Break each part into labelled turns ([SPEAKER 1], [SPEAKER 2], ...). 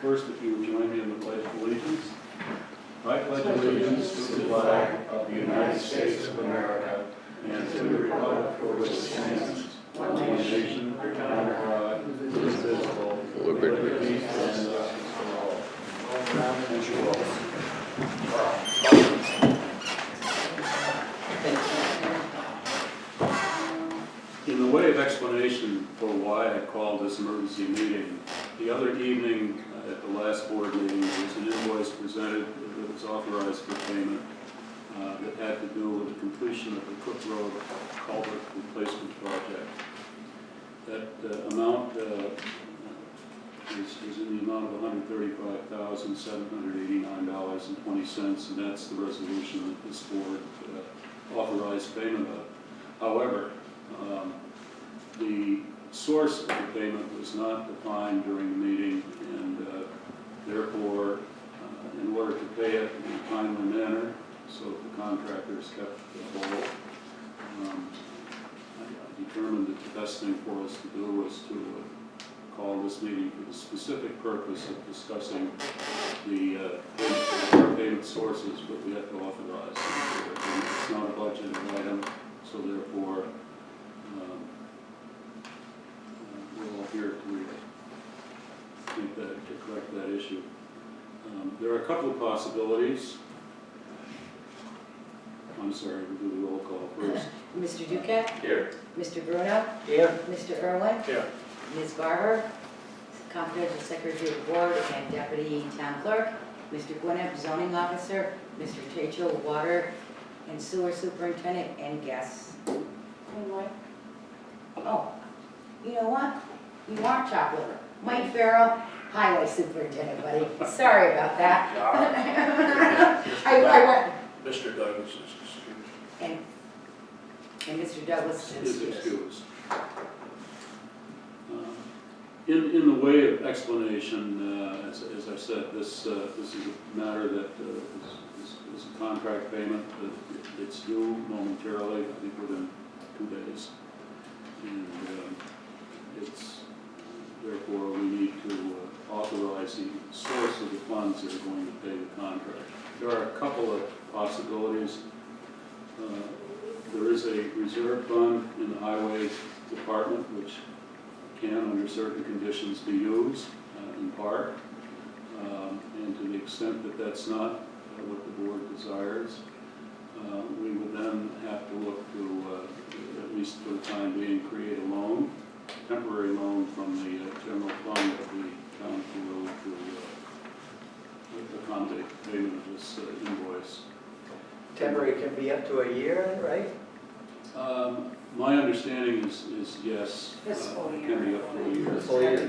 [SPEAKER 1] First, if you would join me in the Pledge of Allegiance. I pledge allegiance to the flag of the United States of America and to the republic for which it stands, one nation, under God, indivisible, with liberty and justice for all. Thank you all. In the way of explanation for why I called this emergency meeting, the other evening at the last board meeting, there was an invoice presented that was authorized for payment that had to do with the completion of the Cook Road culvert replacement project. That amount is in the amount of $135,789.20, and that's the resolution that this board authorized payment of. However, the source of the payment was not defined during the meeting, and therefore, in order to pay it in a timely manner, so that the contractors kept the whole, I determined that the best thing for us to do was to call this meeting for the specific purpose of discussing the payment sources, but we have to authorize them. It's not a budgeted item, so therefore, we're all here to correct that issue. There are a couple of possibilities. I'm sorry, we'll do the roll call first.
[SPEAKER 2] Mr. Duquette?
[SPEAKER 1] Here.
[SPEAKER 2] Mr. Bruno?
[SPEAKER 3] Here.
[SPEAKER 2] Mr. Irwin?
[SPEAKER 1] Here.
[SPEAKER 2] Ms. Barber? Confidential Secretary of the Board and Deputy Town Clerk? Mr. Gwinnett, Zoning Officer? Mr. Tatro, Water and Sewer Superintendent, and guests. Oh, you know what? You are chopped liver. Mike Farrell, Highway Superintendent, buddy. Sorry about that. I went.
[SPEAKER 3] Mr. Douglas is excused.
[SPEAKER 2] And Mr. Douglas
[SPEAKER 1] Is
[SPEAKER 2] is
[SPEAKER 1] excused. In the way of explanation, as I said, this is a matter that is a contract payment. It's due momentarily, I think within 2 days. And it's, therefore, we need to authorize the source of the funds that are going to pay the contract. There are a couple of possibilities. There is a reserve fund in the highway department which can, under certain conditions, be used in part. And to the extent that that's not what the board desires, we would then have to look to, at least for the time being, create a loan, temporary loan from the general fund of the town of Peru to accommodate the payment of this invoice.
[SPEAKER 4] Temporary can be up to a year, right?
[SPEAKER 1] My understanding is yes,
[SPEAKER 5] This full
[SPEAKER 1] it
[SPEAKER 5] year.
[SPEAKER 1] can be up to a year.
[SPEAKER 4] Full year.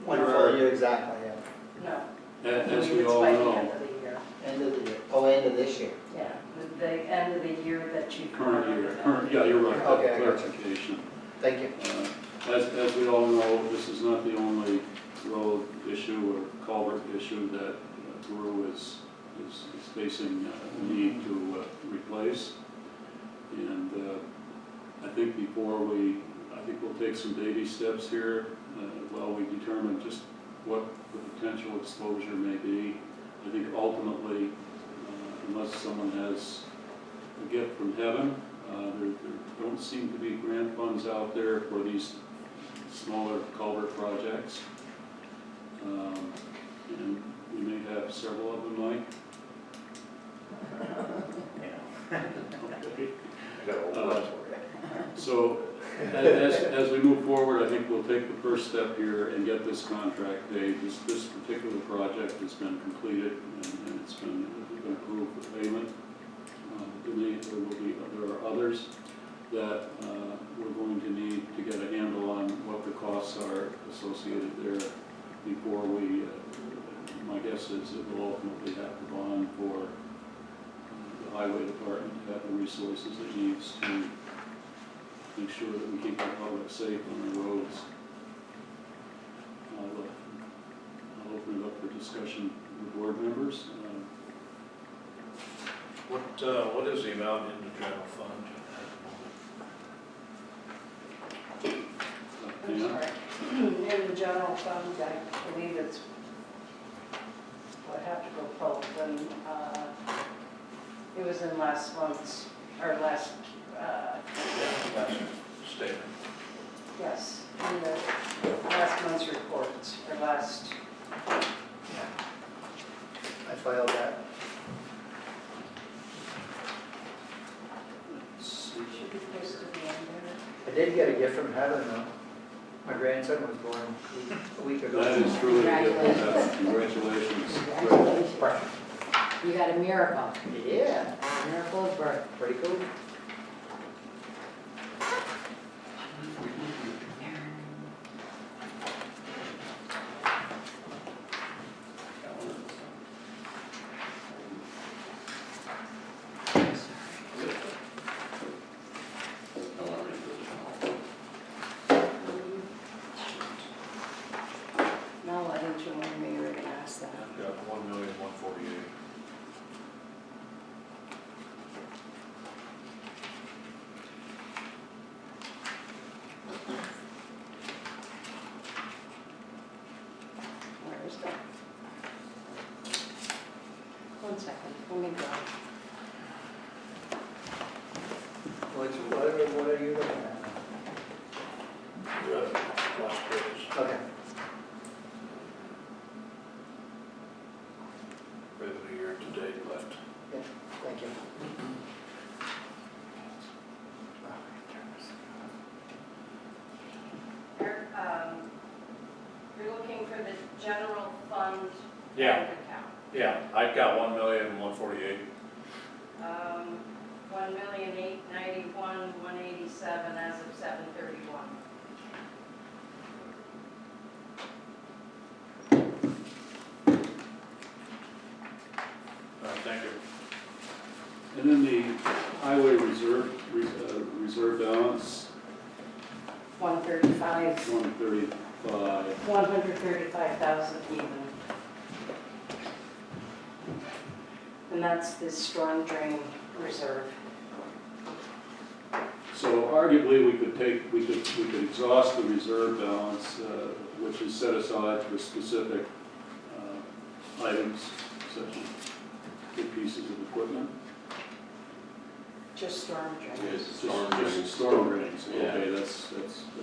[SPEAKER 4] One full year, exactly, yeah.
[SPEAKER 5] No.
[SPEAKER 1] As we all
[SPEAKER 5] It's by the
[SPEAKER 1] know,
[SPEAKER 5] end of the year.
[SPEAKER 4] End of the year, oh, end of this year.
[SPEAKER 5] Yeah, the end of the year that you.
[SPEAKER 1] current year, yeah, you're right,
[SPEAKER 4] Okay, I got you.
[SPEAKER 1] clarification.
[SPEAKER 4] Thank you.
[SPEAKER 1] As we all know, this is not the only road issue or culvert issue that Peru is facing a need to replace. And I think I think we'll take some baby steps here while we determine just what the potential exposure may be. I think ultimately, unless someone has a gift from heaven, there don't seem to be grant funds out there for these smaller culvert projects. And we may have several of them, Mike. Okay.
[SPEAKER 3] I got a whole lot for you.
[SPEAKER 1] So as we move forward, I think we'll take the first step here and get this contract paid. This particular project has been completed and it's been approved for payment. There are others that we're going to need to get a handle on what the costs are associated there before we, my guess is it will ultimately have to bond for the highway department to have the resources it needs to make sure that we keep our public safe on the roads. I'll open it up for discussion with board members.
[SPEAKER 3] What is the amount in the general fund at the moment?
[SPEAKER 5] I'm sorry. In the general fund, I believe it's I have to go pull them. It was in last month's, or last,
[SPEAKER 3] Last statement.
[SPEAKER 5] yes, in the last month's reports, or last,
[SPEAKER 4] I filed that.
[SPEAKER 1] Let's see.
[SPEAKER 5] should be close to the end
[SPEAKER 4] I did get a gift from heaven though. My grandson was born a week ago.
[SPEAKER 1] That is truly good.
[SPEAKER 2] Congratulations.
[SPEAKER 1] Congratulations.
[SPEAKER 2] Congratulations. You got a miracle.
[SPEAKER 4] Yeah,
[SPEAKER 2] Miracle of birth.
[SPEAKER 4] pretty cool.
[SPEAKER 5] No, I didn't remember me, you were gonna ask that.
[SPEAKER 3] I've got 1,148,000.
[SPEAKER 5] Where is that? One second, let me go.
[SPEAKER 4] What are you looking at?
[SPEAKER 3] Last page.
[SPEAKER 4] Okay.
[SPEAKER 3] Revenue year to date left.
[SPEAKER 4] Yeah, thank you.
[SPEAKER 5] You're looking for the general fund
[SPEAKER 3] Yeah.
[SPEAKER 5] bank account.
[SPEAKER 3] Yeah, I've got 1,148,000.
[SPEAKER 5] 1,891,187 as of 7/31.
[SPEAKER 3] Thank you.
[SPEAKER 1] And then the highway reserve balance,
[SPEAKER 5] 135,
[SPEAKER 1] 135.
[SPEAKER 5] 135,000 even. And that's the storm drain reserve.
[SPEAKER 1] So arguably, we could exhaust the reserve balance, which is set aside for specific items, such as big pieces of equipment.
[SPEAKER 5] Just storm drain.
[SPEAKER 6] Yes,
[SPEAKER 1] Just-
[SPEAKER 6] storm
[SPEAKER 1] just
[SPEAKER 6] drains.
[SPEAKER 1] Storm drains,
[SPEAKER 6] Yeah.
[SPEAKER 1] okay, that's.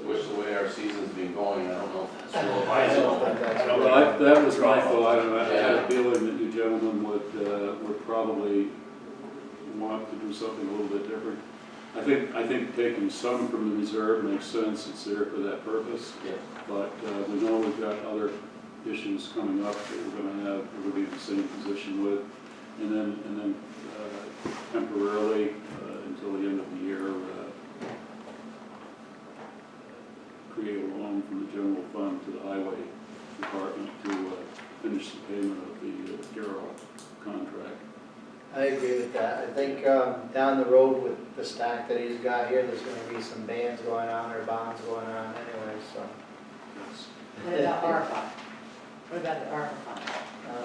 [SPEAKER 6] Which the way our season's been going, I don't know if that's real
[SPEAKER 4] I
[SPEAKER 6] advisable.
[SPEAKER 4] don't think that's-
[SPEAKER 1] Well, that was my thought, and I had a feeling that you gentlemen would probably want to do something a little bit different. I think taking some from the reserve makes sense, it's there for that purpose,
[SPEAKER 6] Yeah.
[SPEAKER 1] but we know we've got other issues coming up that we're gonna be in the same position with, and then temporarily, until the end of the year, create a loan from the general fund to the highway department to finish the payment of the Carroll contract.
[SPEAKER 4] I agree with that. I think down the road with the stack that he's got here, there's gonna be some bands going on or bonds going on anyway, so.
[SPEAKER 1] That's-
[SPEAKER 2] What about ARPA? What about the ARPA fund?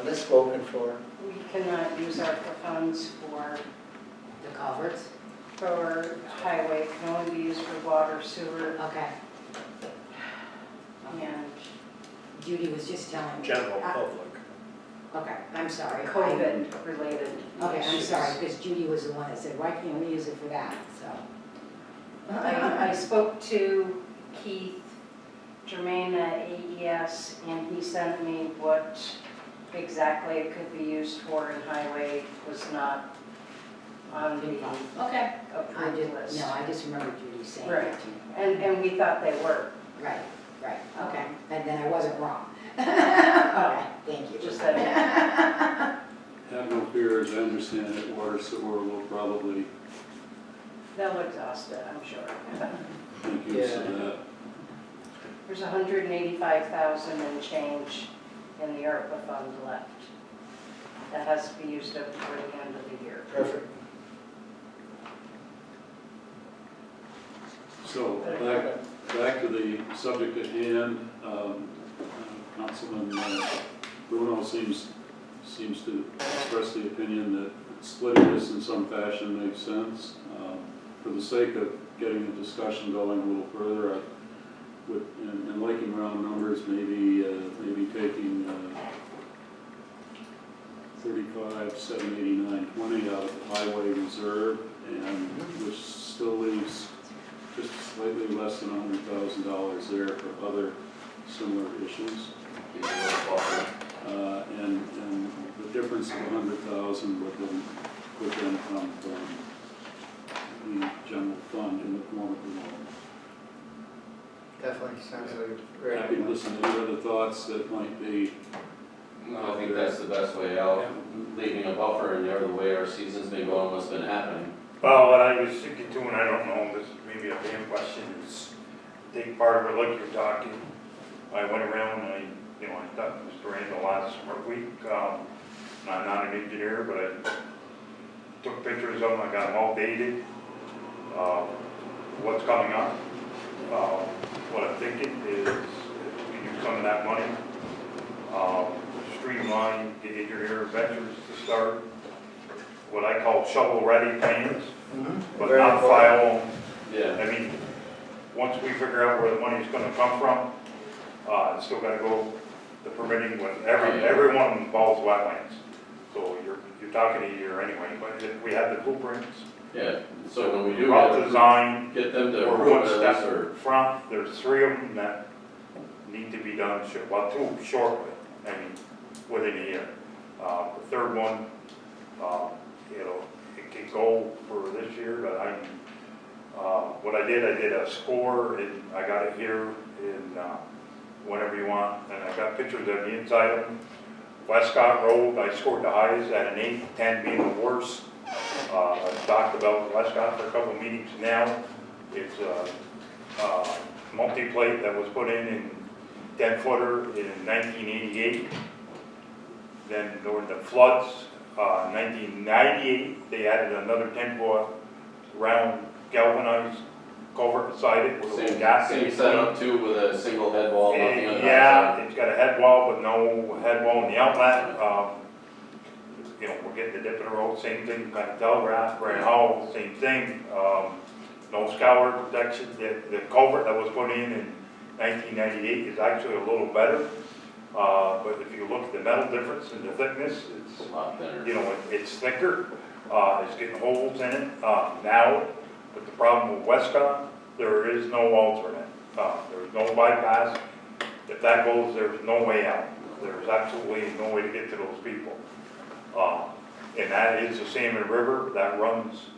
[SPEAKER 4] That's spoken for.
[SPEAKER 5] We cannot use ARPA funds for
[SPEAKER 2] The culverts?
[SPEAKER 5] highway, can only be used for water, sewer,
[SPEAKER 2] Okay.
[SPEAKER 5] and
[SPEAKER 2] Judy was just telling me.
[SPEAKER 3] General public.
[SPEAKER 2] Okay, I'm sorry.
[SPEAKER 5] COVID-related
[SPEAKER 2] Okay, I'm
[SPEAKER 5] issues.
[SPEAKER 2] sorry, because Judy was the one that said, why can't we use it for that, so.
[SPEAKER 5] I spoke to Keith Germain at AES, and he sent me what exactly it could be used for, and highway was not on the
[SPEAKER 2] Okay. I
[SPEAKER 5] approved
[SPEAKER 2] just,
[SPEAKER 5] list.
[SPEAKER 2] no, I just remember Judy saying
[SPEAKER 5] Right.
[SPEAKER 2] that to me.
[SPEAKER 5] And we thought they were,
[SPEAKER 2] Right, okay, and then I wasn't wrong. Okay, thank you.
[SPEAKER 5] just that,
[SPEAKER 1] Have no fears, I understand that water sewer will probably
[SPEAKER 5] they'll exhaust it, I'm sure.
[SPEAKER 1] make use of
[SPEAKER 4] Yeah.
[SPEAKER 1] that.
[SPEAKER 5] There's 185,000 and change in the ARPA fund left. That has to be used up before the end of the year.
[SPEAKER 4] Perfect.
[SPEAKER 1] So, back to the subject at hand, Councilman Bruno seems to express the opinion that splitting this in some fashion makes sense. For the sake of getting the discussion going a little further, and liking round numbers, maybe taking $789.20 out of the highway reserve, and which still leaves just slightly less than $100,000 there for other similar issues.
[SPEAKER 6] Give you a little buffer.
[SPEAKER 1] And the difference of 100,000 would then come from the general fund in the form of the loan.
[SPEAKER 4] Definitely sounds like a great
[SPEAKER 1] Happy to
[SPEAKER 4] idea.
[SPEAKER 1] listen to any other thoughts that might be.
[SPEAKER 6] No, I think that's the best way out, leaving a buffer in there, the way our season's been going, what's been happening.
[SPEAKER 7] Well, what I was thinking too, and I don't know, this is maybe a damn question, is take part of it like you're talking. I went around and I talked to Mr. Randall last week. I'm not an engineer, but I took pictures of them, I got them all dated. What's coming up? What I'm thinking is if we use some of that money, streamline the engineer ventures to start what I call shovel-ready plans, but
[SPEAKER 4] Very
[SPEAKER 7] not
[SPEAKER 4] important.
[SPEAKER 7] file.
[SPEAKER 6] Yeah,
[SPEAKER 7] I mean, once we figure out where the money's gonna come from, it's still gotta go, the permitting with every one involves wetlands. So you're talking a year anyway, but if we have the blueprints,
[SPEAKER 6] yeah, so when we do
[SPEAKER 7] route
[SPEAKER 6] get
[SPEAKER 7] design,
[SPEAKER 6] get them to
[SPEAKER 7] we're
[SPEAKER 6] approve
[SPEAKER 7] one
[SPEAKER 6] it,
[SPEAKER 7] step
[SPEAKER 6] at least, or,
[SPEAKER 7] in front, there's 3 of them that need to be done, well, 2 shortly, I mean, within a year. The 3rd one, it can go for this year, but what I did a score, and I got it here in, whenever you want, and I got pictures of the inside of them. Westcott Road, I scored the highest at an 8, 10 being the worst. I've talked about Westcott for a couple of meetings now. It's a multi-plate that was put in 10-footer in 1988. Then during the floods, 1998, they added another 10-foot round galvanized culvert beside it with a little gap in
[SPEAKER 6] same
[SPEAKER 7] between.
[SPEAKER 6] setup too, with a single head wall, nothing on the
[SPEAKER 7] Yeah,
[SPEAKER 6] outside.
[SPEAKER 7] it's got a head wall, but no head wall in the outlet. We're getting the dip in the road, same thing, kind of telegraph, Grand Hall, same thing. No scour protection. The culvert that was put in 1998 is actually a little better. But if you look at the metal difference in the thickness,
[SPEAKER 6] It's a lot thinner.
[SPEAKER 7] it's thicker. It's getting holes in it now. But the problem with Westcott, there is no alternate. There's no bypass. If that goes, there's no way out. There's absolutely no way to get to those people. And that is the Salmon River that runs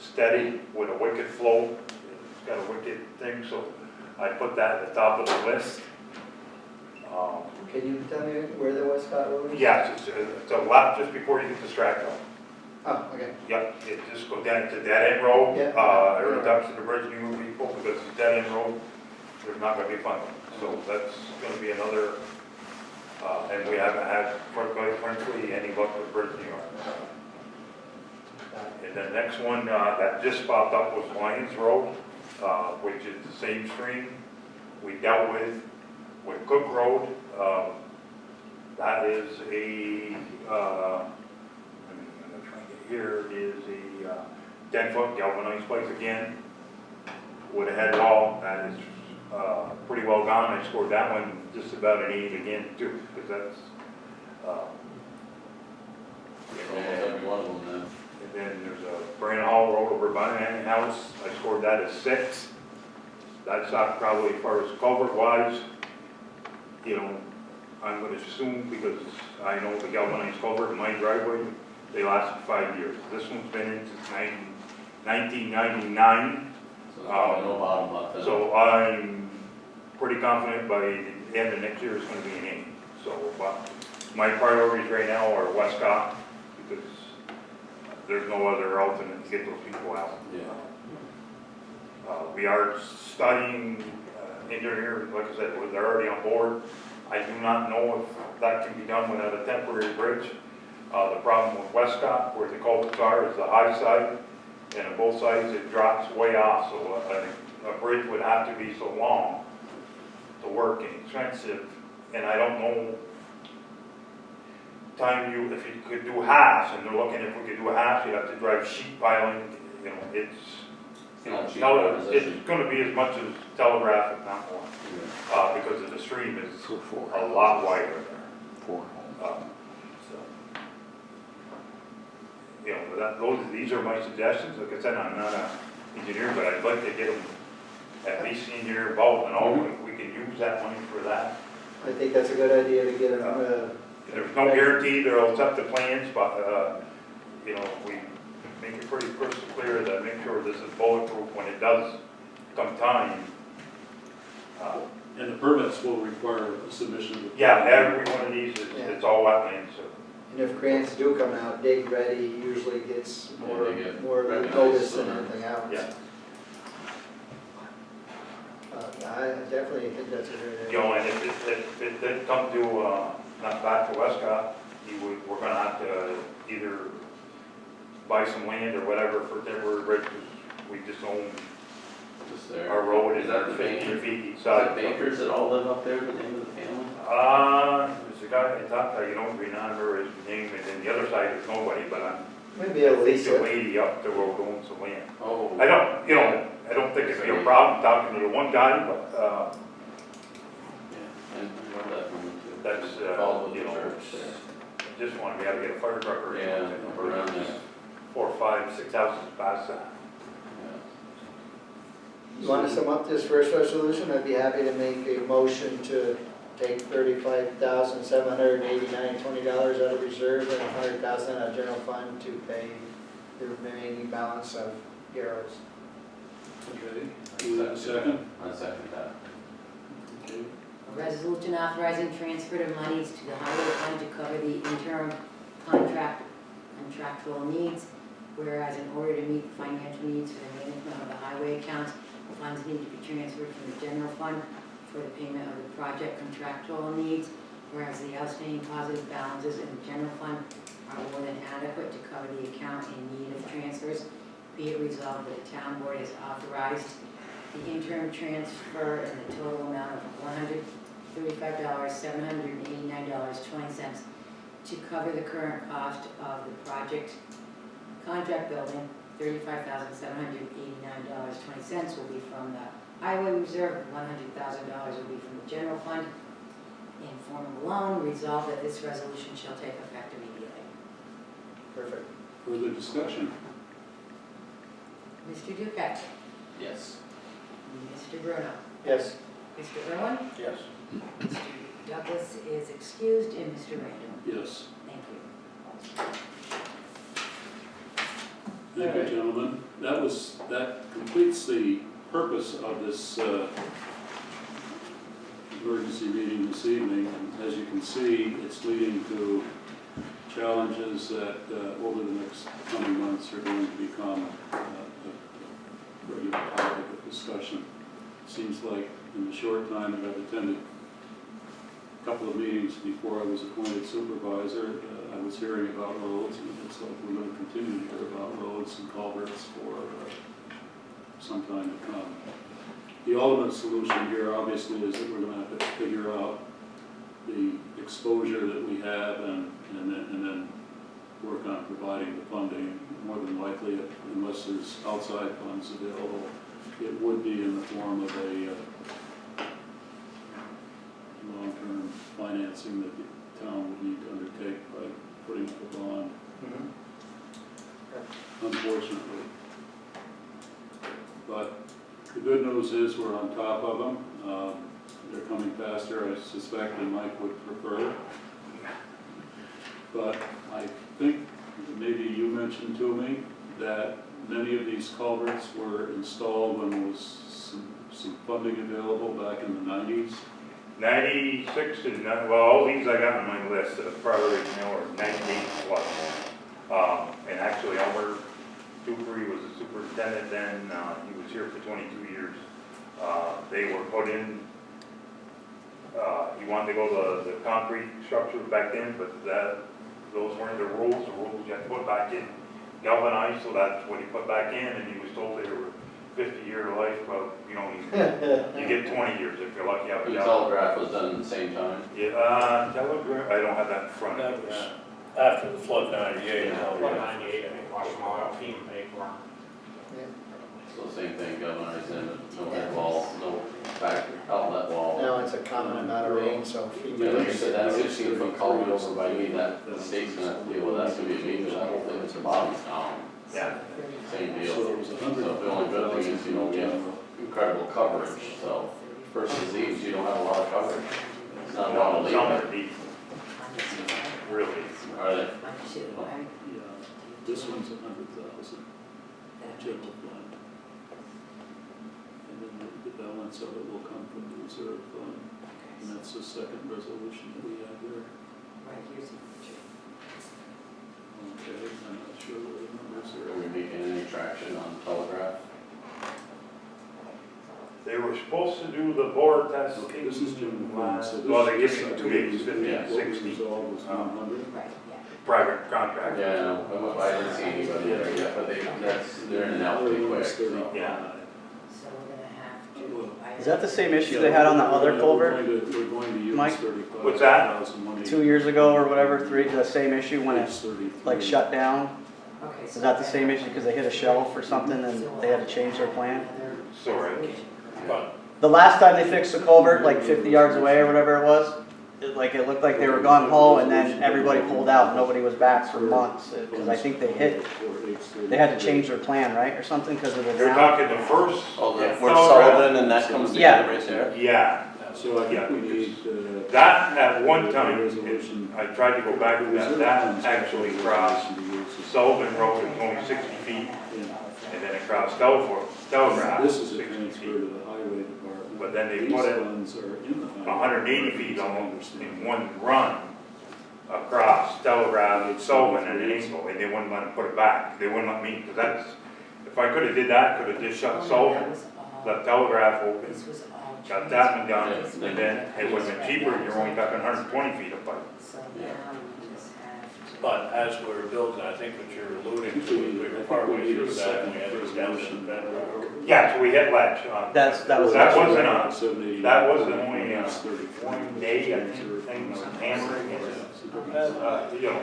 [SPEAKER 7] steady with a wicked flow. It's got a wicked thing, so I put that at the top of the list.
[SPEAKER 4] Can you tell me where the Westcott Road is?
[SPEAKER 7] Yes, it's a left just before you get to Stracto.
[SPEAKER 4] Oh, okay.
[SPEAKER 7] Yep, it just goes down to dead end road.
[SPEAKER 4] Yeah.
[SPEAKER 7] I already talked to the bridge new people because it's dead end road, there's not gonna be funding. So that's gonna be another, and we haven't had, quite frankly, any luck with Bridge New York. And the next one that just popped up was Lions Road, which is the same stream we dealt with Cook Road. That is a, I'm gonna try and get here, is a 10-foot galvanized pipe again with a head wall. That is pretty well gone. I scored that one just about an 8 again too, because that's,
[SPEAKER 6] Almost every one of them then.
[SPEAKER 7] and then there's a Brandon Hall Road over by my house. I scored that as 6. That's not probably as far as culvert wise. I'm gonna assume, because I know the galvanized culvert in my driveway, they lasted 5 years. This one's been in since 1999.
[SPEAKER 6] So there's probably no bottom left then.
[SPEAKER 7] So I'm pretty confident by the end of next year it's gonna be an 8. So, but my priorities right now are Westcott, because there's no other alternate to get those people out.
[SPEAKER 6] Yeah.
[SPEAKER 7] We are studying engineer, like I said, they're already on board. I do not know if that can be done without a temporary bridge. The problem with Westcott, where the culverts are, is the high side, and on both sides it drops way off, so a bridge would have to be so long to work and expensive, and I don't know if you could do halves, and they're looking if we could do halves, you'd have to drive sheet piling, it's
[SPEAKER 6] not cheap
[SPEAKER 7] it's gonna be as much as telegraph, if not more, because of the stream is a lot wider there. So, these are my suggestions. Like I said, I'm not an engineer, but I'd like to get them, at least the engineer involved and all, if we can use that money for that.
[SPEAKER 4] I think that's a good idea to get them,
[SPEAKER 7] There's no guarantee they'll accept the plans, but, you know, we make it pretty crystal clear that make sure this is bulletproof when it does come time.
[SPEAKER 1] And the permits will require a submission. to-
[SPEAKER 7] Yeah, every one of these is,
[SPEAKER 4] Yeah.
[SPEAKER 7] it's all wetlands, so.
[SPEAKER 4] and if grants do come out, dig ready usually gets
[SPEAKER 6] Yeah,
[SPEAKER 4] more,
[SPEAKER 6] they get
[SPEAKER 4] more
[SPEAKER 6] recognized
[SPEAKER 4] notice than
[SPEAKER 6] sooner.
[SPEAKER 4] anything else.
[SPEAKER 7] Yeah.
[SPEAKER 4] I definitely think that's a great
[SPEAKER 7] You know,
[SPEAKER 4] idea.
[SPEAKER 7] and if it did come to, not back to Westcott, we're gonna have to either buy some land or whatever for temporary bridge, 'cause we just own,
[SPEAKER 6] Just there.
[SPEAKER 7] our road is
[SPEAKER 6] Is that
[SPEAKER 7] at
[SPEAKER 6] the
[SPEAKER 7] 15
[SPEAKER 6] Baker?
[SPEAKER 7] feet each
[SPEAKER 6] Is
[SPEAKER 7] side.
[SPEAKER 6] that Bakers that all live up there, the name of the family?
[SPEAKER 7] There's a guy I talked to, you don't remember his name, and then the other side is nobody, but
[SPEAKER 4] Maybe
[SPEAKER 7] I
[SPEAKER 4] at
[SPEAKER 7] think
[SPEAKER 4] least,
[SPEAKER 7] the lady up the road owns the land.
[SPEAKER 6] Oh.
[SPEAKER 7] I don't, you know, I don't think it'd be a problem talking to the one guy, but,
[SPEAKER 6] Yeah, and I know that one too.
[SPEAKER 7] That's,
[SPEAKER 6] Followed with
[SPEAKER 7] you
[SPEAKER 6] the
[SPEAKER 7] know,
[SPEAKER 6] church there.
[SPEAKER 7] I just wanted to be able to get a fire truck or
[SPEAKER 6] Yeah,
[SPEAKER 7] something.
[SPEAKER 6] up around there.
[SPEAKER 7] 4, 5, 6 houses past that.
[SPEAKER 6] Yeah.
[SPEAKER 4] you want to sum up this first resolution? I'd be happy to make a motion to take $35,789.20 out of reserve and $100,000 out of general fund to pay the remaining balance of Garrow's.
[SPEAKER 1] Okay, do we have a second?
[SPEAKER 6] I second that.
[SPEAKER 1] Okay,
[SPEAKER 2] A resolution authorizing transfer of monies to the highway fund to cover the interim contractual needs, whereas in order to meet the financial needs for the management of the highway accounts, funds need to be transferred from the general fund for the payment of the project contractual needs, whereas the outstanding positive balances in the general fund are more than adequate to cover the account in need of transfers. Be it resolved that the town board has authorized the interim transfer in the total amount of $135,789.20 to cover the current cost of the project contract building. $35,789.20 will be from the highway reserve, $100,000 will be from the general fund. In form of loan, resolved that this resolution shall take effect immediately.
[SPEAKER 4] Perfect.
[SPEAKER 1] further discussion?
[SPEAKER 2] Mr. Duquette,
[SPEAKER 6] Yes.
[SPEAKER 2] Mr. Bruno,
[SPEAKER 4] Yes.
[SPEAKER 2] Mr. Irwin,
[SPEAKER 7] Yes.
[SPEAKER 2] Mr. Douglas is excused, and Mr. Randall.
[SPEAKER 1] Yes.
[SPEAKER 2] Thank you.
[SPEAKER 1] Thank you, gentlemen. That completes the purpose of this emergency meeting this evening. And as you can see, it's leading to challenges that over the next coming months are going to become a regular topic of discussion. Seems like in the short time that I've attended a couple of meetings before I was appointed supervisor, I was hearing about roads, and it's like we're going to continue to hear about roads and culverts for some time to come. The ultimate solution here, obviously, is that we're going to have to figure out the exposure that we have and then work on providing the funding. More than likely, unless there's outside funds available, it would be in the form of a long-term financing that the town would need to undertake by putting up a bond, unfortunately. But the good news is we're on top of them. They're coming faster, I suspect, than Mike would prefer. But I think maybe you mentioned to me that many of these culverts were installed when there was some funding available back in the 90s.
[SPEAKER 7] 96 and, well, all these I got on my list, probably, you know, are 98 plus. And actually, Elmer Dupree was a superintendent then, he was here for 22 years. They were put in, he wanted to go the concrete structure back then, but those weren't the rules you had to put back in galvanized, so that's what he put back in, and he was told they were 50-year life, but, you know, you get 20 years if you're lucky out
[SPEAKER 6] The
[SPEAKER 7] there.
[SPEAKER 6] telegraph was done at the same time.
[SPEAKER 7] Yeah, telegraph, I don't have that in front of
[SPEAKER 3] That
[SPEAKER 7] me.
[SPEAKER 3] was after the flood 98.
[SPEAKER 6] Yeah.
[SPEAKER 8] About 98, I think, Washington, FEMA paid for them.
[SPEAKER 6] So same thing, galvanized and no head wall, no back outlet wall.
[SPEAKER 4] Now it's a common amount of rain, so if you
[SPEAKER 6] Yeah, like I
[SPEAKER 4] use
[SPEAKER 6] said, that 16-foot culvert over by me, that the state's gonna have to deal with, that's gonna be major, that whole thing, it's the bottom's down.
[SPEAKER 7] Yeah.
[SPEAKER 6] Same deal.
[SPEAKER 1] So it was
[SPEAKER 6] So the only good thing is, you know, we have incredible coverage, so first disease, you don't have a lot of coverage. It's not a lot of
[SPEAKER 7] Some are
[SPEAKER 6] leak.
[SPEAKER 7] deep, really.
[SPEAKER 6] Are they?
[SPEAKER 1] Yeah, this one's 100,000, general fund. And then the balance of it will come from the reserve fund. And that's the second resolution that we have there.
[SPEAKER 2] Right, here's the picture.
[SPEAKER 1] Okay, I'm not sure where the numbers
[SPEAKER 6] Are we
[SPEAKER 1] are.
[SPEAKER 6] making any traction on telegraph?
[SPEAKER 7] They were supposed to do the board testing.
[SPEAKER 1] Okay, this is general fund, so this.
[SPEAKER 7] Well, they give
[SPEAKER 1] this,
[SPEAKER 7] me
[SPEAKER 1] I
[SPEAKER 7] 2
[SPEAKER 1] believe,
[SPEAKER 7] days, 50,
[SPEAKER 6] yeah,
[SPEAKER 1] what was
[SPEAKER 7] 60,
[SPEAKER 1] resolved was 100.
[SPEAKER 2] Right, yeah.
[SPEAKER 7] private contract.
[SPEAKER 6] Yeah, no, I didn't see anybody there yet, but they're in and out pretty quick, so.
[SPEAKER 7] Yeah.
[SPEAKER 2] So we're gonna have to.
[SPEAKER 9] Is that the same issue they had on the other culvert
[SPEAKER 1] We're going to use
[SPEAKER 9] Mike?
[SPEAKER 1] 35,000.
[SPEAKER 7] What's that?
[SPEAKER 9] 2 years ago or whatever, the same issue when it
[SPEAKER 1] Page 33.
[SPEAKER 9] like shut down?
[SPEAKER 2] Okay,
[SPEAKER 9] Is that the same issue because they hit a shelf or something and they had to change their plan?
[SPEAKER 7] Sorry.
[SPEAKER 3] But
[SPEAKER 9] The last time they fixed the culvert, like 50 yards away or whatever it was, it looked like they were gung ho and then everybody pulled out and nobody was back for months. Because I think they had to change their plan, right, or something because of the
[SPEAKER 7] You're
[SPEAKER 9] ground?
[SPEAKER 7] talking the first.
[SPEAKER 6] Oh,
[SPEAKER 7] yeah,
[SPEAKER 6] where
[SPEAKER 7] telegraph.
[SPEAKER 6] Sullivan and that comes
[SPEAKER 9] Yeah.
[SPEAKER 6] together right there?
[SPEAKER 7] Yeah,
[SPEAKER 1] So I
[SPEAKER 7] Yeah,
[SPEAKER 1] think we need.
[SPEAKER 7] that at one time,
[SPEAKER 1] Resolution.
[SPEAKER 7] I tried to go back to that actually crossed Sullivan Road, it's only 60 feet, and then it crossed Telegraph,
[SPEAKER 1] This is a
[SPEAKER 7] 60
[SPEAKER 1] transfer
[SPEAKER 7] feet.
[SPEAKER 1] to the highway department.
[SPEAKER 7] But then they
[SPEAKER 1] These
[SPEAKER 7] put it
[SPEAKER 1] funds are in the highway
[SPEAKER 7] 180
[SPEAKER 1] department,
[SPEAKER 7] feet
[SPEAKER 1] as I
[SPEAKER 7] almost
[SPEAKER 1] understand.
[SPEAKER 7] in one run across Telegraph and Sullivan and Engel, and they wouldn't let them put it back. They wouldn't let me, because that's, if I could've did that, could've just shut Sullivan, left Telegraph open,
[SPEAKER 2] This was all.
[SPEAKER 7] got that one done, and then it would've been cheaper, you're only talking 120 feet of pipe.
[SPEAKER 2] So now we just have to.
[SPEAKER 3] but as we were building, I think what you're alluding to, we were partway through that, and we had to extend that.
[SPEAKER 7] Yeah, so we hit ledge on.
[SPEAKER 9] That was.
[SPEAKER 7] That wasn't on,
[SPEAKER 1] 70,
[SPEAKER 7] that wasn't only,
[SPEAKER 1] it's 30.
[SPEAKER 7] one day, I think, thing was hammering it. You know,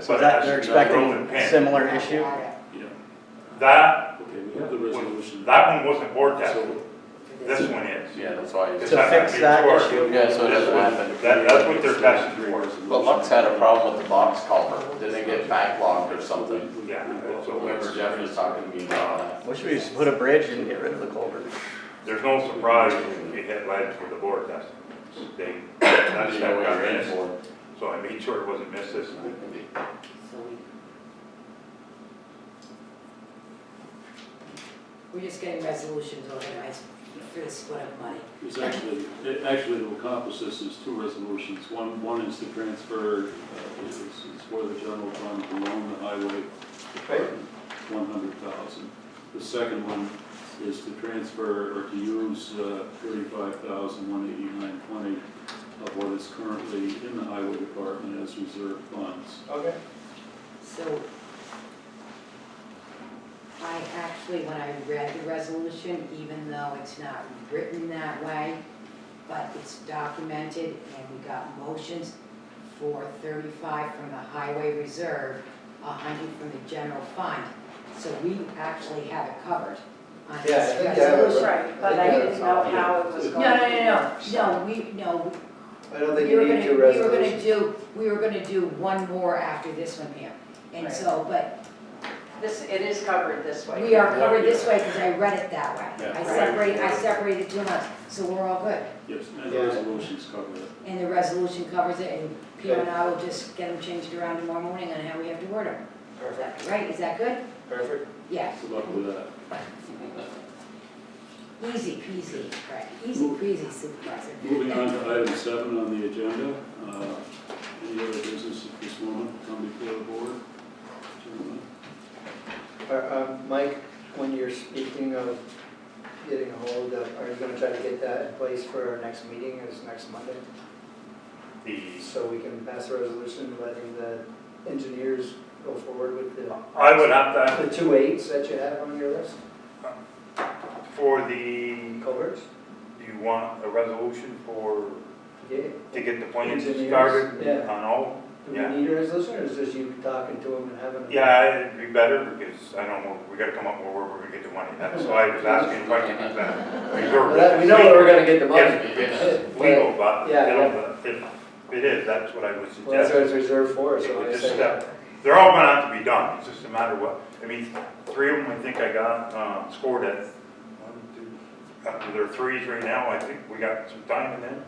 [SPEAKER 9] So that, they're expecting
[SPEAKER 7] Pin.
[SPEAKER 9] similar issue?
[SPEAKER 1] Yeah,
[SPEAKER 7] That,
[SPEAKER 1] okay, we have the resolution.
[SPEAKER 7] that one wasn't board tested,
[SPEAKER 1] So,
[SPEAKER 7] this one is.
[SPEAKER 6] Yeah, that's why.
[SPEAKER 7] This
[SPEAKER 9] To
[SPEAKER 7] has
[SPEAKER 9] fix
[SPEAKER 7] be
[SPEAKER 9] that
[SPEAKER 7] short.
[SPEAKER 9] issue?
[SPEAKER 6] Yeah, so it
[SPEAKER 7] This
[SPEAKER 6] doesn't
[SPEAKER 7] one,
[SPEAKER 6] happen.
[SPEAKER 7] that's what they're testing for.
[SPEAKER 6] But Lux had a problem with the box culvert, did they get backlogged or something?
[SPEAKER 7] Yeah, that's
[SPEAKER 6] So
[SPEAKER 7] what
[SPEAKER 6] remember Jeff was talking to me about that.
[SPEAKER 9] Wish we just put a bridge and get rid of the culvert.
[SPEAKER 7] there's no surprise when you hit ledge with the board testing. They, that's
[SPEAKER 6] You know what
[SPEAKER 7] got
[SPEAKER 6] you're in
[SPEAKER 7] missed,
[SPEAKER 6] for.
[SPEAKER 7] so I made sure it wasn't missed this time.
[SPEAKER 2] So we're just getting resolutions organized for the split of money.
[SPEAKER 1] There's actually to accomplish this, there's two resolutions. One is to transfer, is for the general fund to loan the highway department 100,000. The second one is to transfer or to use 35,189.20 of what is currently in the highway department as reserve funds.
[SPEAKER 4] Okay.
[SPEAKER 2] So I actually, when I read the resolution, even though it's not written that way, but it's documented and we got motions for 35 from the highway reserve, 100 from the general fund. So we actually have it covered on
[SPEAKER 4] Yeah, I
[SPEAKER 2] this
[SPEAKER 4] think you have it.
[SPEAKER 2] resolution.
[SPEAKER 5] Right, but I didn't know how it was
[SPEAKER 2] No,
[SPEAKER 5] going.
[SPEAKER 2] no,
[SPEAKER 5] to be
[SPEAKER 2] no,
[SPEAKER 5] worked, so-
[SPEAKER 2] no,
[SPEAKER 4] I don't think
[SPEAKER 2] we were
[SPEAKER 4] you need
[SPEAKER 2] gonna,
[SPEAKER 4] two resolutions.
[SPEAKER 2] we were gonna do one more after this one here. And
[SPEAKER 5] Right.
[SPEAKER 2] so, but
[SPEAKER 5] It is covered this way.
[SPEAKER 2] we are covered this way because I read it that way.
[SPEAKER 3] Yeah.
[SPEAKER 2] I separated 2 months, so we're all good.
[SPEAKER 1] Yes, and the
[SPEAKER 4] Yeah.
[SPEAKER 1] resolutions cover it.
[SPEAKER 2] And the resolution covers it, and Peter and I will just get them changed around tomorrow morning on how we have to word them.
[SPEAKER 4] Perfect,
[SPEAKER 2] Right, is that good?
[SPEAKER 4] perfect.
[SPEAKER 2] Yeah,
[SPEAKER 1] Good luck with that.
[SPEAKER 2] easy peasy, right, easy peasy supervisor.
[SPEAKER 1] Moving on to item 7 on the agenda. Any other business at this moment come before the board? Gentlemen?
[SPEAKER 4] Mike, when you're speaking of getting a hold of, are you gonna try to get that in place for our next meeting, is next Monday?
[SPEAKER 7] The,
[SPEAKER 4] So we can pass a resolution letting the engineers go forward with the
[SPEAKER 7] I would have to,
[SPEAKER 4] the 2 8s that you have on your list,
[SPEAKER 7] for the,
[SPEAKER 4] culverts?
[SPEAKER 7] do you want a resolution for,
[SPEAKER 4] Yeah.
[SPEAKER 7] to get the plans
[SPEAKER 4] Engineers,
[SPEAKER 7] started
[SPEAKER 4] yeah.
[SPEAKER 7] on all?
[SPEAKER 4] Do
[SPEAKER 7] Yeah.
[SPEAKER 4] we need a resolution, or is this you talking to him and having? a-
[SPEAKER 7] Yeah, it'd be better because I don't know, we gotta come up with where we're gonna get the money. That's why I was asking if I could do that.
[SPEAKER 4] Well, that- We know where we're gonna get the money.
[SPEAKER 7] If it's legal, but, you
[SPEAKER 4] Yeah,
[SPEAKER 7] know,
[SPEAKER 4] yeah.
[SPEAKER 7] but if it is, that's what I would
[SPEAKER 4] Well, that's
[SPEAKER 7] suggest.
[SPEAKER 4] what it's reserved for, so I
[SPEAKER 7] Just,
[SPEAKER 4] say.
[SPEAKER 7] they're all gonna have to be done, it's just a matter of what, I mean, 3 of them, I think I got, scored at, 1, 2, after there are 3s right now, I think we got some time in them.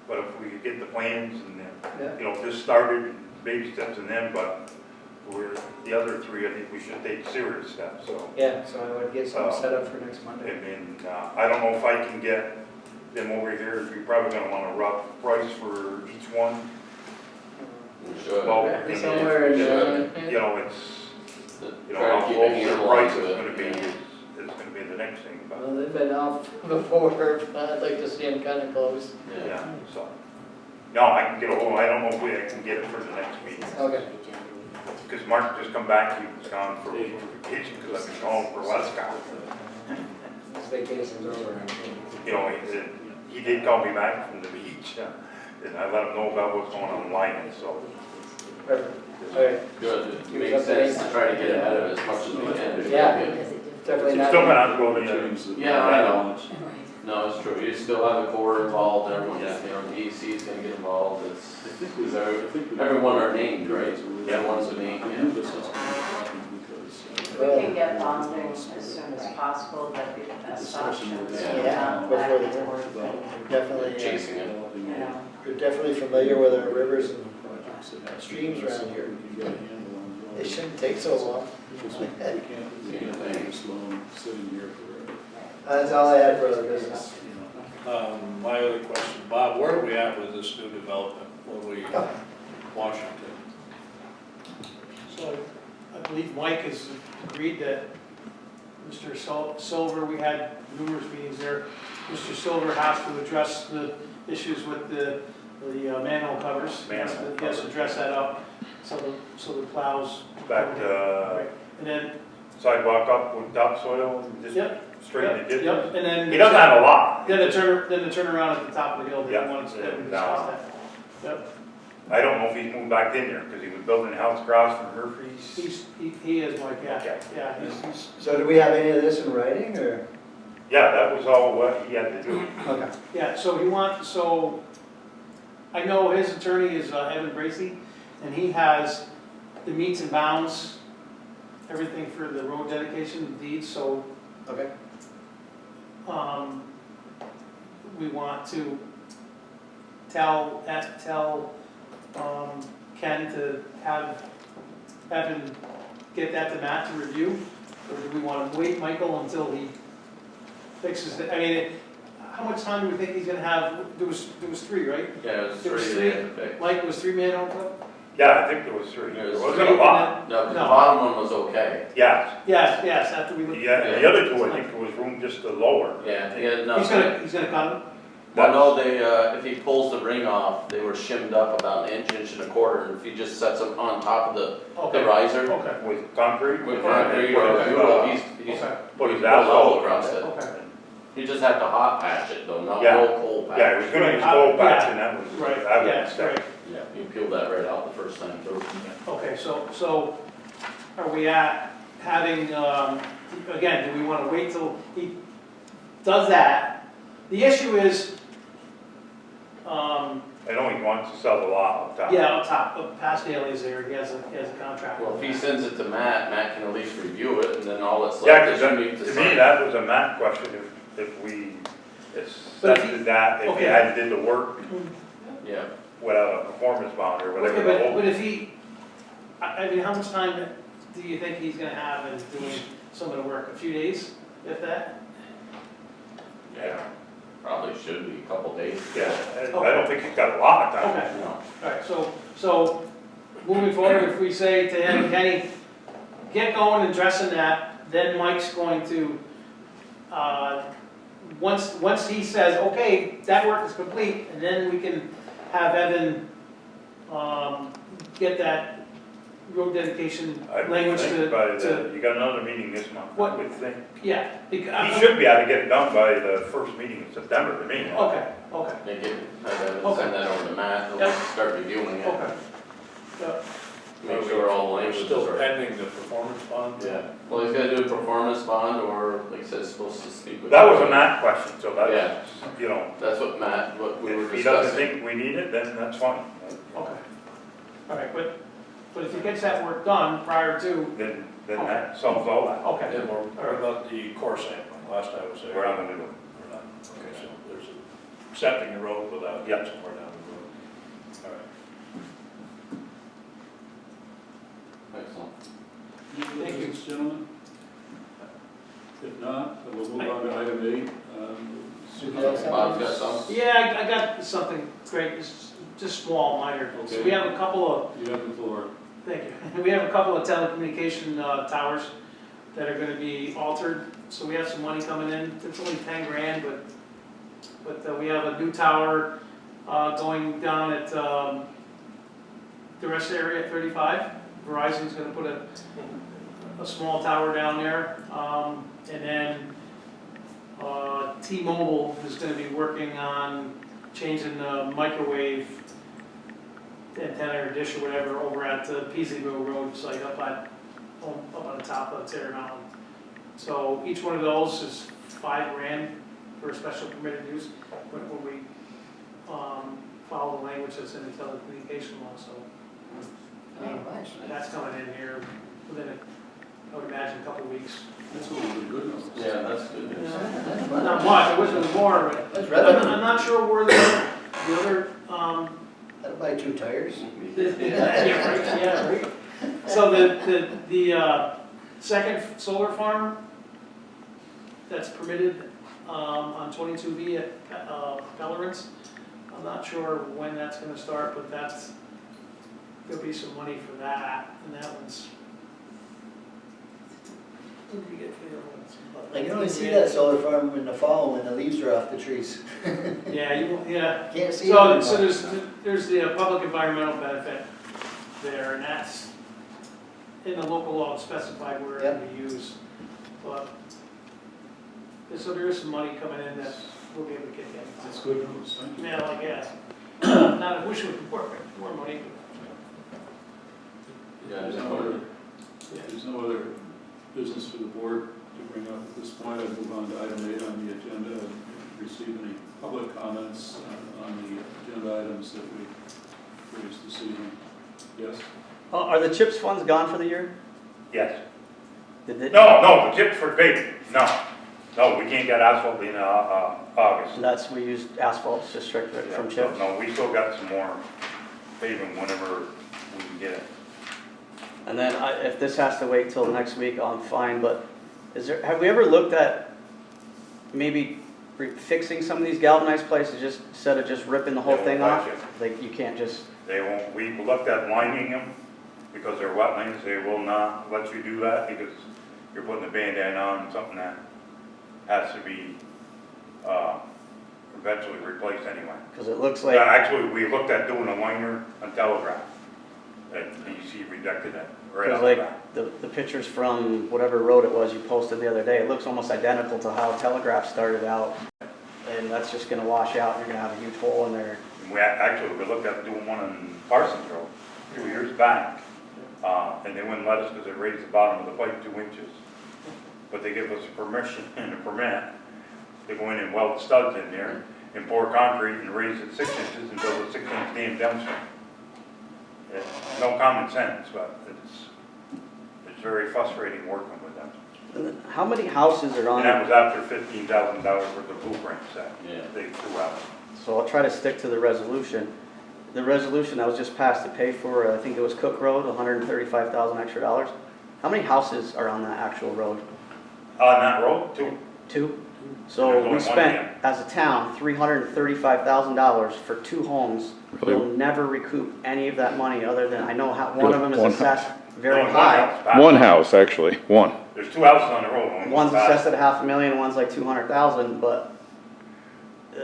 [SPEAKER 7] But if we could get the plans and then,
[SPEAKER 4] Yeah.
[SPEAKER 7] you know, just started, baby steps in them, but the other 3, I think we should take serious steps, so.
[SPEAKER 4] Yeah, so I would get something set up for next Monday.
[SPEAKER 7] And then, I don't know if I can get them over here, you're probably gonna want a rough price for each one.
[SPEAKER 6] We should.
[SPEAKER 7] Well,
[SPEAKER 4] Yeah,
[SPEAKER 7] I mean,
[SPEAKER 4] somewhere in
[SPEAKER 7] You know, it's, you know,
[SPEAKER 6] Try to
[SPEAKER 7] how
[SPEAKER 6] keep
[SPEAKER 7] close
[SPEAKER 6] it
[SPEAKER 7] the
[SPEAKER 6] in
[SPEAKER 7] price
[SPEAKER 6] line
[SPEAKER 7] is
[SPEAKER 6] to
[SPEAKER 7] gonna
[SPEAKER 6] it,
[SPEAKER 7] be,
[SPEAKER 6] yeah.
[SPEAKER 7] is gonna be the next thing, but,
[SPEAKER 4] Well, they've been off before, I'd like to see them kind of close.
[SPEAKER 7] yeah, so. No, I can get a hold, I don't know if I can get it for the next meeting.
[SPEAKER 4] Okay.
[SPEAKER 7] Because Mark just come back, he was gone for vacation, because I've been gone for West
[SPEAKER 4] This vacation's over.
[SPEAKER 7] You know, he did call me back from the beach, and I let him know about what's going on in Lyman, so.
[SPEAKER 4] Perfect. All right.
[SPEAKER 6] Good, it makes sense to try to get ahead of it as much as we can.
[SPEAKER 4] Yeah.
[SPEAKER 2] Because it
[SPEAKER 4] Definitely
[SPEAKER 7] It's
[SPEAKER 4] not.
[SPEAKER 7] still gonna have to go to
[SPEAKER 1] Change
[SPEAKER 7] the,
[SPEAKER 1] the-
[SPEAKER 6] Yeah, I know.
[SPEAKER 2] Right.
[SPEAKER 6] No, it's true, you still have the Corps involved, everyone, you know, the EC is gonna get involved, it's,
[SPEAKER 1] I think
[SPEAKER 6] because
[SPEAKER 1] I think we-
[SPEAKER 6] everyone are named, right?
[SPEAKER 1] Yeah.
[SPEAKER 6] Everyone's a name,
[SPEAKER 1] I
[SPEAKER 6] yeah.
[SPEAKER 1] knew this was gonna happen because.
[SPEAKER 5] We can get bonding as soon as possible, that'd be the best option.
[SPEAKER 4] Yeah, before the- Definitely, yeah.
[SPEAKER 6] Chasing it.
[SPEAKER 5] You know.
[SPEAKER 4] You're definitely familiar with our rivers and
[SPEAKER 1] Projects that have
[SPEAKER 4] streams around here.
[SPEAKER 1] we can get a handle on
[SPEAKER 4] They
[SPEAKER 1] those.
[SPEAKER 4] shouldn't take so long.
[SPEAKER 1] Because we can't just loan sitting here forever.
[SPEAKER 4] That's all I had for other business.
[SPEAKER 1] You know.
[SPEAKER 3] My other question, Bob, where are we at with this new development? What are we, Washington?
[SPEAKER 10] So I believe Mike has agreed that Mr. Silver, we had numerous meetings there. Mr. Silver has to address the issues with the manhole covers. He has to address that up so the plows.
[SPEAKER 7] back to
[SPEAKER 10] Right. And then,
[SPEAKER 7] sidewalk up with topsoil and just
[SPEAKER 10] yep,
[SPEAKER 7] straighten the ditches.
[SPEAKER 10] yep, and then.
[SPEAKER 7] He doesn't have a lot.
[SPEAKER 10] Then the turnaround at the top of the hill,
[SPEAKER 7] Yeah,
[SPEAKER 10] that one, that we
[SPEAKER 7] and,
[SPEAKER 10] discussed that. Yep,
[SPEAKER 7] I don't know if he's moved back in there, because he was building a house across from Murphy's.
[SPEAKER 10] he is Mike, yeah,
[SPEAKER 7] Okay.
[SPEAKER 10] yeah, he's,
[SPEAKER 4] So do we have any of this in writing, or?
[SPEAKER 7] Yeah, that was all what he had to do.
[SPEAKER 4] Okay.
[SPEAKER 10] yeah, so I know his attorney is Evan Bracy, and he has the meets and bounds, everything for the road dedication deeds, so,
[SPEAKER 4] Okay.
[SPEAKER 10] we want to tell Ken to have Evan get that to Matt to review, or do we want to wait, Michael, until he fixes it? I mean, how much time do we think he's gonna have? There was 3, right?
[SPEAKER 6] Yeah, it's
[SPEAKER 10] There was
[SPEAKER 6] pretty,
[SPEAKER 10] three.
[SPEAKER 6] they had to fix.
[SPEAKER 10] Mike was 3 manhole cover?
[SPEAKER 7] Yeah, I think there was 3.
[SPEAKER 6] There
[SPEAKER 7] There
[SPEAKER 6] was
[SPEAKER 7] wasn't
[SPEAKER 10] three,
[SPEAKER 7] a lot.
[SPEAKER 6] No, the
[SPEAKER 10] No.
[SPEAKER 6] bottom one was okay.
[SPEAKER 7] Yeah,
[SPEAKER 10] Yes, after we look.
[SPEAKER 7] the other 2, I think there was room just to lower.
[SPEAKER 6] Yeah, he had
[SPEAKER 10] He's
[SPEAKER 6] enough.
[SPEAKER 10] gonna cut him?
[SPEAKER 6] Well, no, they, if he pulls the ring off, they were shimmed up about an inch and a quarter, and if he just sets them on top of the
[SPEAKER 10] Okay,
[SPEAKER 6] riser
[SPEAKER 10] okay,
[SPEAKER 7] With concrete.
[SPEAKER 6] with
[SPEAKER 7] and
[SPEAKER 6] concrete
[SPEAKER 7] put
[SPEAKER 6] or
[SPEAKER 7] his,
[SPEAKER 6] fuel, he's
[SPEAKER 10] okay,
[SPEAKER 7] Put his
[SPEAKER 6] put a level
[SPEAKER 7] asphalt.
[SPEAKER 6] across it.
[SPEAKER 10] okay.
[SPEAKER 6] You just have to hot patch it though, not
[SPEAKER 7] Yeah.
[SPEAKER 6] roll coal patch.
[SPEAKER 7] Yeah, he was gonna use coal patch, and that was,
[SPEAKER 10] Right,
[SPEAKER 7] that
[SPEAKER 10] yeah,
[SPEAKER 7] was
[SPEAKER 10] right.
[SPEAKER 6] Yeah, you peel that right out the first time through.
[SPEAKER 10] Okay, so are we at having, again, do we want to wait till he does that? The issue is,
[SPEAKER 7] I know he wants to sell the lot up top.
[SPEAKER 10] yeah, up top, past Haley's there, he has a contract.
[SPEAKER 6] Well, if he sends it to Matt, Matt can at least review it, and then all that's
[SPEAKER 7] Yeah,
[SPEAKER 6] left
[SPEAKER 7] because
[SPEAKER 6] is you need
[SPEAKER 7] to
[SPEAKER 6] to
[SPEAKER 7] me,
[SPEAKER 6] sign.
[SPEAKER 7] that was a Matt question, if we accepted that, if he
[SPEAKER 10] okay.
[SPEAKER 7] had did the work
[SPEAKER 6] Yeah,
[SPEAKER 7] without a performance bond or whatever.
[SPEAKER 10] Okay,
[SPEAKER 7] the
[SPEAKER 10] but
[SPEAKER 7] whole-
[SPEAKER 10] if he, I mean, how much time do you think he's gonna have in doing some of the work? A few days, if that?
[SPEAKER 6] yeah, probably should be a couple days.
[SPEAKER 7] Yeah, I don't think he's got a lot of time.
[SPEAKER 10] Okay.
[SPEAKER 6] No.
[SPEAKER 10] All right, so moving forward, if we say to him, Kenny, get going and dressing that, then Mike's going to, once he says, okay, that work is complete, and then we can have Evan, get that road dedication
[SPEAKER 7] I would
[SPEAKER 10] language
[SPEAKER 7] think by
[SPEAKER 10] to,
[SPEAKER 7] the, you got another meeting this month, I
[SPEAKER 10] What?
[SPEAKER 7] would think.
[SPEAKER 10] yeah.
[SPEAKER 7] He should be able to get it done by the first meeting in September to me.
[SPEAKER 10] Okay, okay,
[SPEAKER 6] They get, have Evan
[SPEAKER 10] Okay.
[SPEAKER 6] send that over to Matt, he'll
[SPEAKER 10] Yep.
[SPEAKER 6] start reviewing it.
[SPEAKER 10] okay.
[SPEAKER 6] Make sure all
[SPEAKER 3] We're
[SPEAKER 6] language is
[SPEAKER 3] still
[SPEAKER 6] right.
[SPEAKER 3] pending the performance bond?
[SPEAKER 6] Yeah, well, he's gotta do a performance bond, or, like I said, supposed to speak with.
[SPEAKER 7] That was a Matt question, so
[SPEAKER 6] Yeah.
[SPEAKER 7] that's, you know,
[SPEAKER 6] That's what Matt, what we were
[SPEAKER 7] if he doesn't
[SPEAKER 6] discussing.
[SPEAKER 7] think we need it, then that's fine.
[SPEAKER 10] Okay. All right, but if he gets that work done prior to,
[SPEAKER 7] Then that solves all that.
[SPEAKER 10] okay.
[SPEAKER 3] And what about the core sampling? Last I was there.
[SPEAKER 7] We're not gonna do it.
[SPEAKER 3] We're not. Okay, so there's accepting the road without
[SPEAKER 7] Yep.
[SPEAKER 3] getting somewhere down the road. All right.
[SPEAKER 6] Excellent.
[SPEAKER 1] Any other business, gentlemen? If not, we'll move on to item 8.
[SPEAKER 6] Bob's got some?
[SPEAKER 10] Yeah, I got something great, it's just small, minor. So we have a couple of,
[SPEAKER 1] You have the floor.
[SPEAKER 10] thank you, we have a couple of telecommunication towers that are gonna be altered. So we have some money coming in, it's only 10 grand, but we have a new tower going down at the rest area at 35. Verizon's gonna put a small tower down there, and then T-Mobile is gonna be working on changing the microwave antenna or dish or whatever over at the Peasleyville Road site up on the top of Terra Mountain. So each one of those is 5 grand for a special permitted use when we follow the language that's in the telecommunication law, so. I mean, that's coming in here within, I would imagine, a couple of weeks.
[SPEAKER 1] That's a little bit good news.
[SPEAKER 6] Yeah, that's good news.
[SPEAKER 10] Not much, I wish there was more, but
[SPEAKER 4] That's
[SPEAKER 10] I'm
[SPEAKER 4] revenue.
[SPEAKER 10] not sure where the other,
[SPEAKER 4] That'll buy 2 tires.
[SPEAKER 10] yeah, right. So the second solar farm that's permitted on 22V at Bellerins, I'm not sure when that's gonna start, but there'll be some money for that, and that one's. What did we get for the other ones?
[SPEAKER 4] I can only see that solar farm in the fall when the leaves are off the trees.
[SPEAKER 10] Yeah.
[SPEAKER 4] Can't see it
[SPEAKER 10] So
[SPEAKER 4] anymore.
[SPEAKER 10] there's the public environmental benefit there, and that's in the local law specified where it can be used. But, so there is some money coming in that we'll be able to get in.
[SPEAKER 1] That's good news, thank you.
[SPEAKER 10] Yeah, like, yeah. Not, I wish we could work, more money,
[SPEAKER 6] Yeah,
[SPEAKER 1] There's
[SPEAKER 6] just
[SPEAKER 1] no
[SPEAKER 6] wondered.
[SPEAKER 1] other, there's no other business for the board to bring up at this point. I move on to item 8 on the agenda. Receive any public comments on the agenda items that we raised this evening? Yes?
[SPEAKER 9] Are the CHIPS funds gone for the year?
[SPEAKER 7] Yes.
[SPEAKER 9] Did they?
[SPEAKER 7] No, the chips for paving, no. No, we can't get asphalt in August.
[SPEAKER 9] That's, we used asphalt just straight from
[SPEAKER 7] Yeah,
[SPEAKER 9] CHIPS.
[SPEAKER 7] No, we still got some more paving whenever we can get it.
[SPEAKER 9] And then if this has to wait till next week, I'm fine, but have we ever looked at maybe fixing some of these galvanized places just instead of just ripping the whole
[SPEAKER 7] They
[SPEAKER 9] thing
[SPEAKER 7] won't
[SPEAKER 9] off?
[SPEAKER 7] budget.
[SPEAKER 9] Like, you can't just,
[SPEAKER 7] They won't, we looked at lining them because they're wetlands, they will not let you do that because you're putting a Band-Aid on something that has to be eventually replaced anyway.
[SPEAKER 9] because it looks
[SPEAKER 7] Yeah,
[SPEAKER 9] like,
[SPEAKER 7] actually, we looked at doing a liner on Telegraph, and DEC rejected it right
[SPEAKER 9] because
[SPEAKER 7] off the
[SPEAKER 9] like
[SPEAKER 7] bat.
[SPEAKER 9] the pictures from whatever road it was you posted the other day, it looks almost identical to how Telegraph started out. And that's just gonna wash out, you're gonna have a huge hole in there.
[SPEAKER 7] We actually, we looked at doing one on Parsons Road 2 years back, and they wouldn't let us because they raised the bottom of the pipe 2 inches. But they give us permission and a permit to go in and weld studs in there and pour concrete and raise it 6 inches and build a 6-inch dam downstream. It's no common sense, but it's very frustrating working with them.
[SPEAKER 9] And then how many houses are
[SPEAKER 7] And that
[SPEAKER 9] on,
[SPEAKER 7] was after $15,000 worth of blueprints that
[SPEAKER 6] Yeah.
[SPEAKER 7] they threw out.
[SPEAKER 9] so I'll try to stick to the resolution. The resolution that was just passed to pay for, I think it was Cook Road, $135,000 extra dollars. How many houses are on that actual road?
[SPEAKER 7] On that road, too.
[SPEAKER 9] 2?
[SPEAKER 7] There's
[SPEAKER 9] So
[SPEAKER 7] only
[SPEAKER 9] we
[SPEAKER 7] one
[SPEAKER 9] spent,
[SPEAKER 7] dam.
[SPEAKER 9] as a town, $335,000 for 2 homes.
[SPEAKER 11] Really?
[SPEAKER 9] We'll never recoup any of that money other than, I know how, one of them is
[SPEAKER 11] One
[SPEAKER 9] assessed very
[SPEAKER 7] Only
[SPEAKER 9] high.
[SPEAKER 7] house.
[SPEAKER 11] One house, actually, one.
[SPEAKER 7] There's 2 houses on the road. only
[SPEAKER 9] One's
[SPEAKER 7] one
[SPEAKER 9] assessed at $500,000, one's like 200,000, but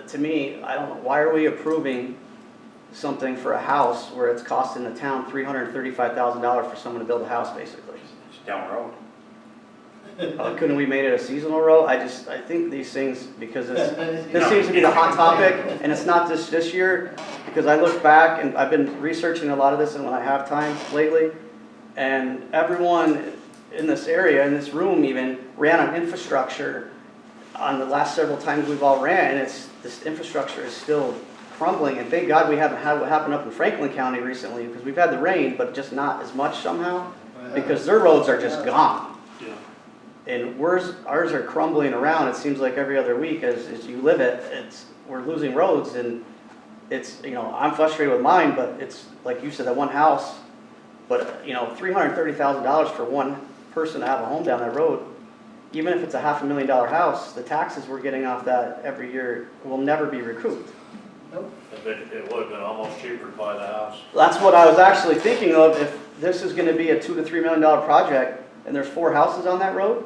[SPEAKER 9] to me, I don't know, why are we approving something for a house where it's costing the town $335,000 for someone to build a house, basically?
[SPEAKER 7] It's down the road.
[SPEAKER 9] couldn't we made it a seasonal road? I think these things, because this seems to be the hot topic, and it's not just this year, because I look back, and I've been researching a lot of this, and when I have time lately, and everyone in this area, in this room even, ran on infrastructure on the last several times we've all ran, and this infrastructure is still crumbling, and thank God we haven't had what happened up in Franklin County recently, because we've had the rain, but just not as much somehow, because their roads are just gone.
[SPEAKER 1] Yeah.
[SPEAKER 9] And ours are crumbling around, it seems like every other week as you live it, we're losing roads, and it's, I'm frustrated with mine, but it's, like you said, that one house, but, $330,000 for one person to have a home down that road, even if it's a $500,000 house, the taxes we're getting off that every year will never be recouped.
[SPEAKER 3] It would have been almost cheaper to buy the house.
[SPEAKER 9] That's what I was actually thinking of, if this is gonna be a $2 to $3 million project, and there's 4 houses on that road.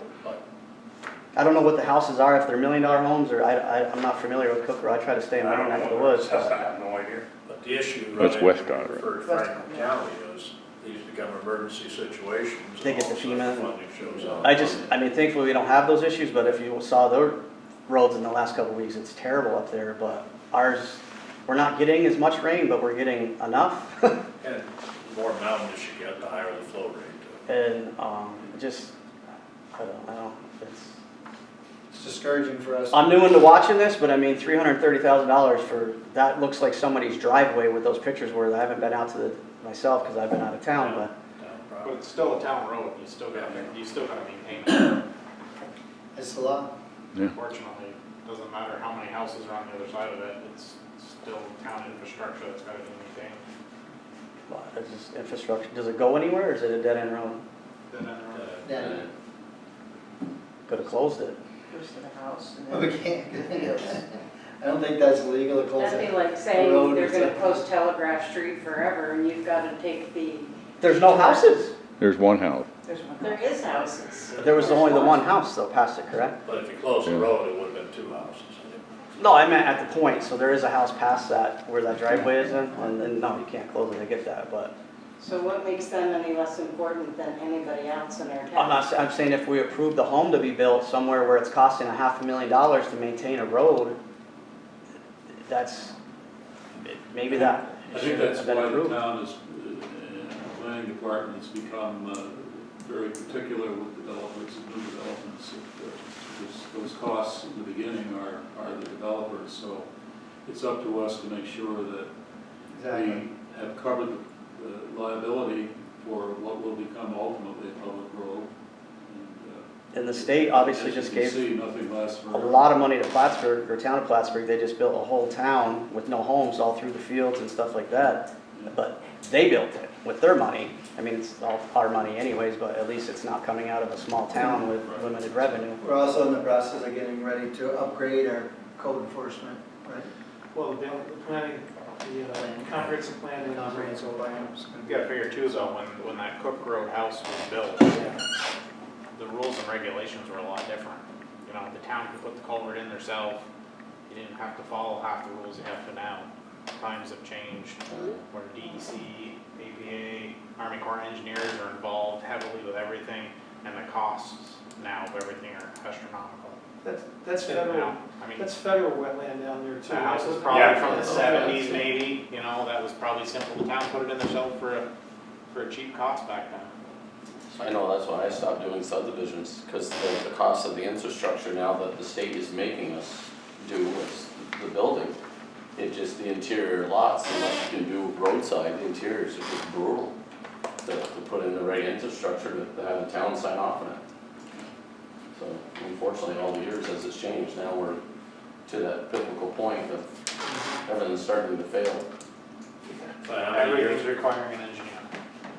[SPEAKER 9] I don't know what the houses are, if they're $1 million homes, or I'm not familiar with Cook Road, I try to stay in my own neck of the woods.
[SPEAKER 7] I have no idea.
[SPEAKER 3] But the issue
[SPEAKER 11] That's
[SPEAKER 3] running
[SPEAKER 11] Westcott, right?
[SPEAKER 3] for Franklin County is these become emergency situations.
[SPEAKER 9] They get the
[SPEAKER 3] and all of a
[SPEAKER 9] FEMA.
[SPEAKER 3] sudden Funding shows up.
[SPEAKER 9] Thankfully we don't have those issues, but if you saw the roads in the last couple of weeks, it's terrible up there, but ours, we're not getting as much rain, but we're getting enough.
[SPEAKER 3] And the more mountainous you get, the higher the flow rate.
[SPEAKER 9] And, I don't know,
[SPEAKER 4] It's discouraging for us.
[SPEAKER 9] I'm new into watching this, but $330,000 for, that looks like somebody's driveway with those pictures were. I haven't been out to myself because I've been out of town, but
[SPEAKER 8] But it's still a town road, you still gotta maintain it.
[SPEAKER 4] It's a lot.
[SPEAKER 8] Unfortunately, it doesn't matter how many houses are on the other side of it, it's still town infrastructure that's gotta be maintained.
[SPEAKER 9] it's just infrastructure. Does it go anywhere or is it a dead end road?
[SPEAKER 8] Then,
[SPEAKER 4] Yeah.
[SPEAKER 9] Could have closed it.
[SPEAKER 5] Goes to the house and
[SPEAKER 4] Oh,
[SPEAKER 5] then.
[SPEAKER 4] we can't. I don't think that's illegal to close
[SPEAKER 5] That'd be
[SPEAKER 4] it.
[SPEAKER 5] like saying
[SPEAKER 4] road
[SPEAKER 5] they're
[SPEAKER 4] or
[SPEAKER 5] gonna
[SPEAKER 4] something.
[SPEAKER 5] post Telegraph Street forever and you've gotta take the.
[SPEAKER 9] There's no houses.
[SPEAKER 11] There's one house.
[SPEAKER 5] There is houses.
[SPEAKER 9] There was only the one house though, past it, correct?
[SPEAKER 3] But if you close the
[SPEAKER 11] Yeah.
[SPEAKER 3] road, it would have been 2 houses.
[SPEAKER 9] No, I meant at the point, so there is a house past that, where that driveway is in, and then, no, you can't close it, I get that, but.
[SPEAKER 5] So what makes them any less important than anybody else in our
[SPEAKER 9] I'm
[SPEAKER 5] town?
[SPEAKER 9] not, I'm saying if we approve the home to be built somewhere where it's costing $500,000 to maintain a road, that's, maybe that
[SPEAKER 1] I
[SPEAKER 9] should
[SPEAKER 1] think that's
[SPEAKER 9] have been
[SPEAKER 1] why the
[SPEAKER 9] approved.
[SPEAKER 1] town is, the planning department has become very particular with developments and new developments. Those costs in the beginning are the developers, so it's up to us to make sure that
[SPEAKER 4] Exactly.
[SPEAKER 1] we have covered the liability for what will become ultimately a public road.
[SPEAKER 9] And the state obviously
[SPEAKER 1] as you
[SPEAKER 9] just
[SPEAKER 1] can
[SPEAKER 9] gave
[SPEAKER 1] see, nothing lasts
[SPEAKER 9] a
[SPEAKER 1] forever.
[SPEAKER 9] lot of money to Plattsburgh, or town of Plattsburgh, they just built a whole town with no homes all through the fields and stuff like that. But they built it with their money. I mean, it's all our money anyways, but at least it's not coming out of a small town with limited revenue.
[SPEAKER 4] We're also in the process of getting ready to upgrade our code enforcement, right?
[SPEAKER 10] Well, the planning, the comprehensive plan. and-
[SPEAKER 4] Comprehensive plan.
[SPEAKER 8] You gotta figure too though, when that Cook Road house was built, the rules and regulations were a lot different. You know, the town could put the culvert in themselves, you didn't have to follow half the rules you have to now. Times have changed, where DEC, APA, Army Corps of Engineers are involved heavily with everything, and the costs now of everything are astronomical.
[SPEAKER 10] That's
[SPEAKER 8] You
[SPEAKER 10] federal,
[SPEAKER 8] know, I mean,
[SPEAKER 10] that's federal wetland down there too.
[SPEAKER 8] the house is
[SPEAKER 10] Yeah.
[SPEAKER 8] probably from the 70s maybe, you know, that was probably simple, the town put it in themselves for a cheap cost back then.
[SPEAKER 6] I know, that's why I stopped doing subdivisions, because the cost of the infrastructure now that the state is making us do is the building. It just, the interior lots, unless you can do roadside, the interiors are just brutal to put in the right infrastructure to have the town sign off on it. So unfortunately, all the years as it's changed, now we're to that pivotal point of everything's starting to fail.
[SPEAKER 3] But how many
[SPEAKER 8] Everything's
[SPEAKER 3] years,
[SPEAKER 8] requiring an engineer.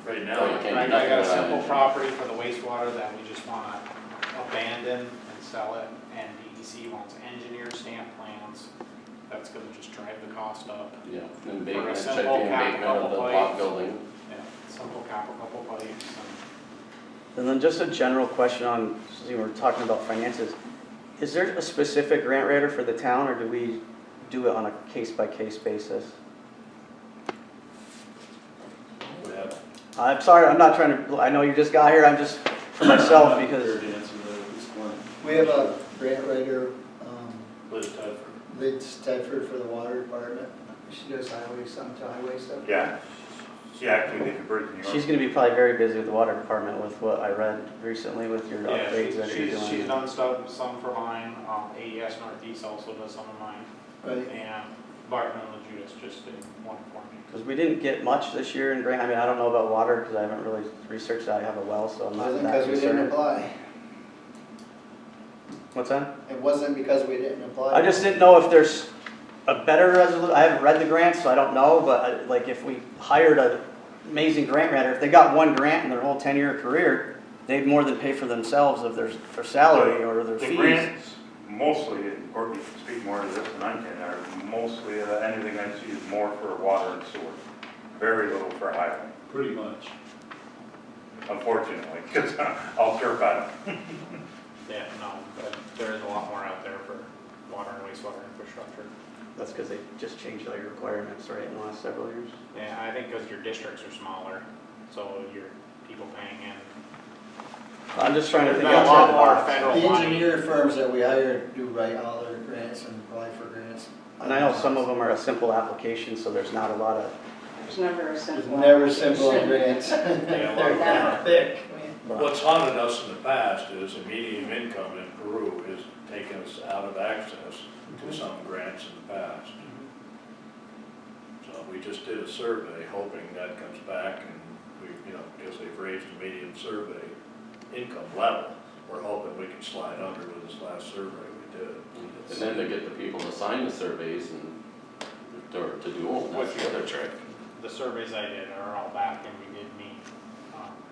[SPEAKER 3] right
[SPEAKER 6] Oh,
[SPEAKER 3] now,
[SPEAKER 6] you can't
[SPEAKER 8] I
[SPEAKER 6] do nothing
[SPEAKER 8] got a
[SPEAKER 6] without
[SPEAKER 8] simple
[SPEAKER 6] it.
[SPEAKER 8] property for the wastewater that we just wanna abandon and sell it, and DEC wants engineer stamp plans. That's gonna just drive the cost up.
[SPEAKER 6] Yeah, and
[SPEAKER 8] For
[SPEAKER 6] abatement,
[SPEAKER 8] a
[SPEAKER 6] check
[SPEAKER 8] simple
[SPEAKER 6] the abatement of the
[SPEAKER 8] capital
[SPEAKER 6] block
[SPEAKER 8] pipes.
[SPEAKER 6] building.
[SPEAKER 8] Yeah, simple cap, a couple pipes,
[SPEAKER 9] And then just a general question on, since we were talking about finances, is there a specific grant writer for the town, or do we do it on a case-by-case basis?
[SPEAKER 3] we have,
[SPEAKER 9] I'm sorry, I'm not trying to, I know you just got here, I'm just, for myself, because
[SPEAKER 1] Prepared to answer that
[SPEAKER 4] We have a grant writer,
[SPEAKER 3] Liz Tedford.
[SPEAKER 4] Liz Tedford for the water department. She does highway, some highway stuff.
[SPEAKER 7] Yeah. She actually did the bridge in New York.
[SPEAKER 9] She's gonna be probably very busy with the water department with what I read recently with your
[SPEAKER 8] Yeah,
[SPEAKER 9] upgrades that you're doing.
[SPEAKER 8] she's done stuff, some for mine, AES Northeast also does some of mine,
[SPEAKER 4] Right.
[SPEAKER 8] and Barton and Judas just did one for me.
[SPEAKER 9] Because we didn't get much this year in grant, I mean, I don't know about water, because I haven't really researched that, I have a well, so I'm not
[SPEAKER 4] Wasn't
[SPEAKER 9] that
[SPEAKER 4] because we didn't
[SPEAKER 9] concerned.
[SPEAKER 4] apply.
[SPEAKER 9] What's that?
[SPEAKER 4] It wasn't because we didn't apply.
[SPEAKER 9] I just didn't know if there's a better resolution, I haven't read the grants, so I don't know, but like if we hired an amazing grant writer, if they got one grant in their whole 10-year career, they'd more than pay for themselves of their salary or their
[SPEAKER 7] The
[SPEAKER 9] fees.
[SPEAKER 7] grants, mostly, and Courtney can speak more to this than I can, are mostly, anything I see is more for water and sewer. Very little for highway,
[SPEAKER 1] Pretty much.
[SPEAKER 7] unfortunately, because I'll chirp at them.
[SPEAKER 8] Yeah, no, but there is a lot more out there for water and wastewater infrastructure.
[SPEAKER 9] That's because they just changed all your requirements, right, in the last several years?
[SPEAKER 8] Yeah, I think because your districts are smaller, so your people paying in.
[SPEAKER 9] I'm just trying to think
[SPEAKER 8] There's not a lot
[SPEAKER 9] outside
[SPEAKER 8] more
[SPEAKER 9] the box.
[SPEAKER 8] federal
[SPEAKER 4] The
[SPEAKER 8] money.
[SPEAKER 4] engineer firms that we hire do write all their grants and apply for grants.
[SPEAKER 9] And I know some of them are a simple application, so there's not a lot of,
[SPEAKER 5] There's never a
[SPEAKER 4] It's
[SPEAKER 5] simple.
[SPEAKER 4] never simple in grants.
[SPEAKER 8] Yeah,
[SPEAKER 4] They're
[SPEAKER 5] well,
[SPEAKER 4] thick.
[SPEAKER 3] What's haunted us in the past is a median income in Peru has taken us out of access to some grants in the past. So we just did a survey hoping that comes back and we, because they've raised the median survey income level, we're hoping we can slide under with this last survey we did.
[SPEAKER 6] And then to get the people to sign the surveys and, or to do them, that's the other trick.
[SPEAKER 8] The surveys I did are all back and we did meet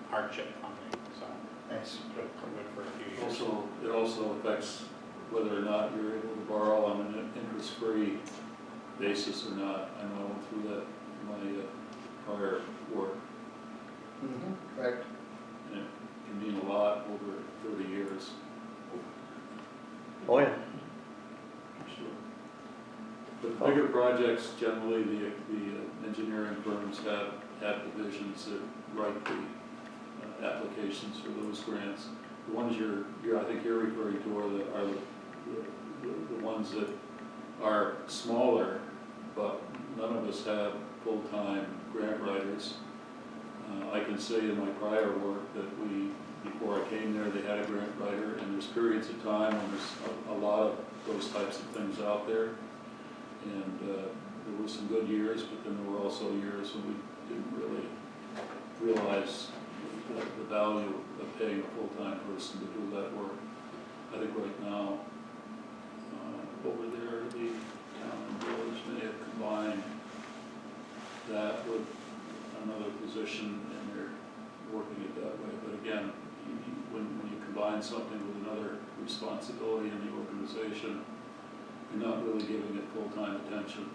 [SPEAKER 8] hardship funding, so
[SPEAKER 4] Nice.
[SPEAKER 8] we're good for a few years.
[SPEAKER 1] Also, it also affects whether or not you're able to borrow on an interest-free basis or not. I know I went through that in my prior work,
[SPEAKER 4] Correct.
[SPEAKER 1] and it can mean a lot over 30 years.
[SPEAKER 9] oh yeah.
[SPEAKER 1] Sure. But bigger projects, generally, the engineering firms have divisions that write the applications for those grants. The ones I think you're referring to are the ones that are smaller, but none of us have full-time grant writers. I can say in my prior work that before I came there, they had a grant writer, and there's periods of time when there's a lot of those types of things out there. And there were some good years, but then there were also years when we didn't really realize the value of paying a full-time person to do that work. I think right now, over there, the town and village may have combined that with another position, and they're working it that way. But again, when you combine something with another responsibility in the organization, you're not really giving it full-time attention.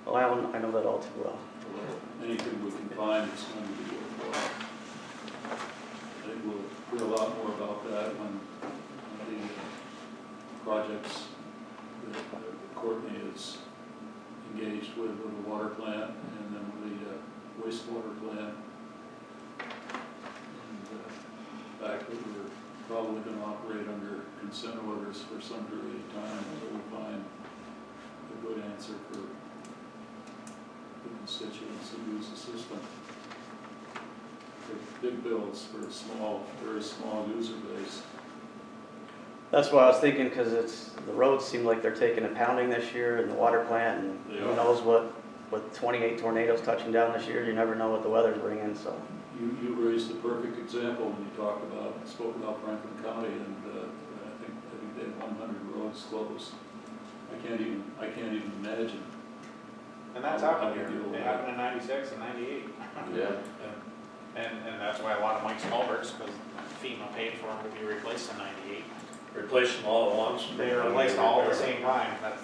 [SPEAKER 9] Well, I know that all too well.
[SPEAKER 1] Although anything we can find is going to be worthwhile. I think we'll hear a lot more about that when the projects that Courtney is engaged with the water plant and then the wastewater plant. And the fact that we're probably going to operate under consent orders for some period of time until we find a good answer for the constituents who use the system. Big bills for a small, very small user base.
[SPEAKER 9] That's what I was thinking, because the roads seem like they're taking a pounding this year, and the water plant, and
[SPEAKER 1] They
[SPEAKER 9] who
[SPEAKER 1] are.
[SPEAKER 9] knows what, with 28 tornadoes touching down this year, you never know what the weather's bringing, so.
[SPEAKER 1] You raised the perfect example when you spoke about Franklin County, and I think they had 100 roads closed. I can't even imagine.
[SPEAKER 8] And that's happened here. It happened in 96 and 98.
[SPEAKER 6] Yeah.
[SPEAKER 8] And that's why a lot of Mike's culverts, because FEMA paid for them to be replaced in 98.
[SPEAKER 3] Replace them all at once.
[SPEAKER 8] They were replaced all at the same time. That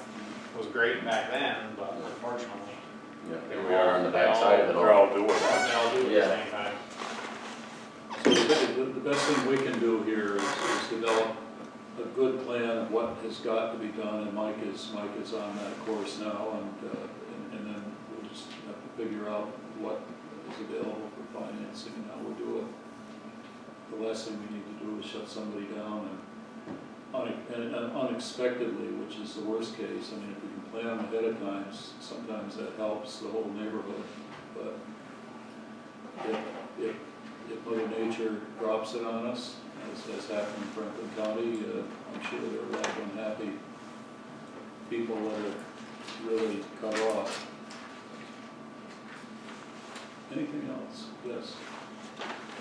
[SPEAKER 8] was great back then, but unfortunately,
[SPEAKER 6] Yeah, here we are on the backside of it
[SPEAKER 7] They're
[SPEAKER 6] all.
[SPEAKER 7] all doing it.
[SPEAKER 8] they all do it at the
[SPEAKER 6] Yeah.
[SPEAKER 8] same time.
[SPEAKER 1] So the best thing we can do here is develop a good plan of what has got to be done, and Mike is on that course now, and then we'll just have to figure out what is available for financing and how we'll do it. The last thing we need to do is shut somebody down and unexpectedly, which is the worst case. I mean, if we can plan them ahead of time, sometimes that helps the whole neighborhood. But if Mother Nature drops it on us, as has happened in Franklin County, I'm sure there are a lot of unhappy people that are really cut off. Anything else? Yes.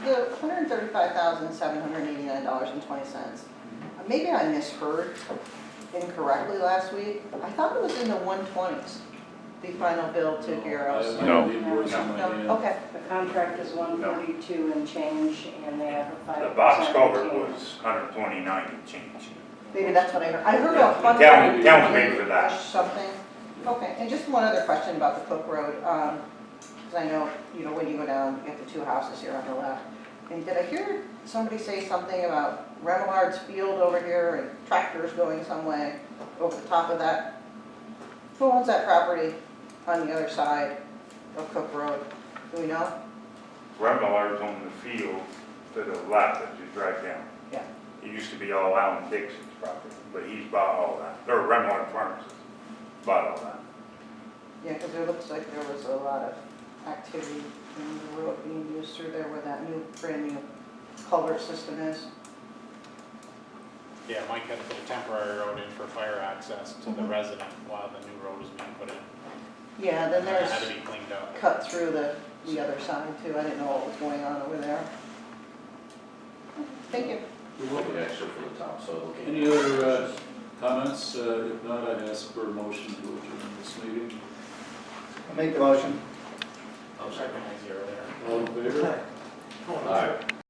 [SPEAKER 11] The $135,789.20, maybe I misheard incorrectly last week. I thought it was in the 120s, the final bill to Garros.
[SPEAKER 1] I have the invoice in my
[SPEAKER 11] No,
[SPEAKER 1] hand.
[SPEAKER 11] okay,
[SPEAKER 5] The contract is 142 and change, and they have a 5%.
[SPEAKER 7] The box culvert was 129 and change.
[SPEAKER 11] maybe that's what I heard. I heard
[SPEAKER 7] Yeah,
[SPEAKER 11] a
[SPEAKER 7] the town- town paid
[SPEAKER 11] 120
[SPEAKER 7] for that.
[SPEAKER 11] something. Okay, and just one other question about the Cook Road, because I know, when you go down, you get the two houses here on the left. And did I hear somebody say something about Remelard's field over here and tractors going some way over the top of that? Who owns that property on the other side of Cook Road? Do we know?
[SPEAKER 7] Remelard's on the field to the left as you drive down.
[SPEAKER 11] Yeah.
[SPEAKER 7] It used to be all Alan Dixon's property, but he's bought all that, or Remillard Farms has bought all that.
[SPEAKER 11] Yeah, because it looks like there was a lot of activity in the road being used through there where that brand new culvert system is.
[SPEAKER 8] Yeah, Mike had to put a temporary road in for fire access to the resident while the new road was being put in.
[SPEAKER 11] Yeah, then
[SPEAKER 8] And
[SPEAKER 11] there's
[SPEAKER 8] it had to be cleaned up.
[SPEAKER 11] cut through the other side too. I didn't know what was going on over there. Thank you.
[SPEAKER 6] Maybe extra for the topsoil.
[SPEAKER 1] Any other comments? If not, I'd ask for a motion to adjourn this meeting.
[SPEAKER 4] I'll make the motion.
[SPEAKER 8] I'll recognize you earlier.
[SPEAKER 1] All in favor?
[SPEAKER 6] All right.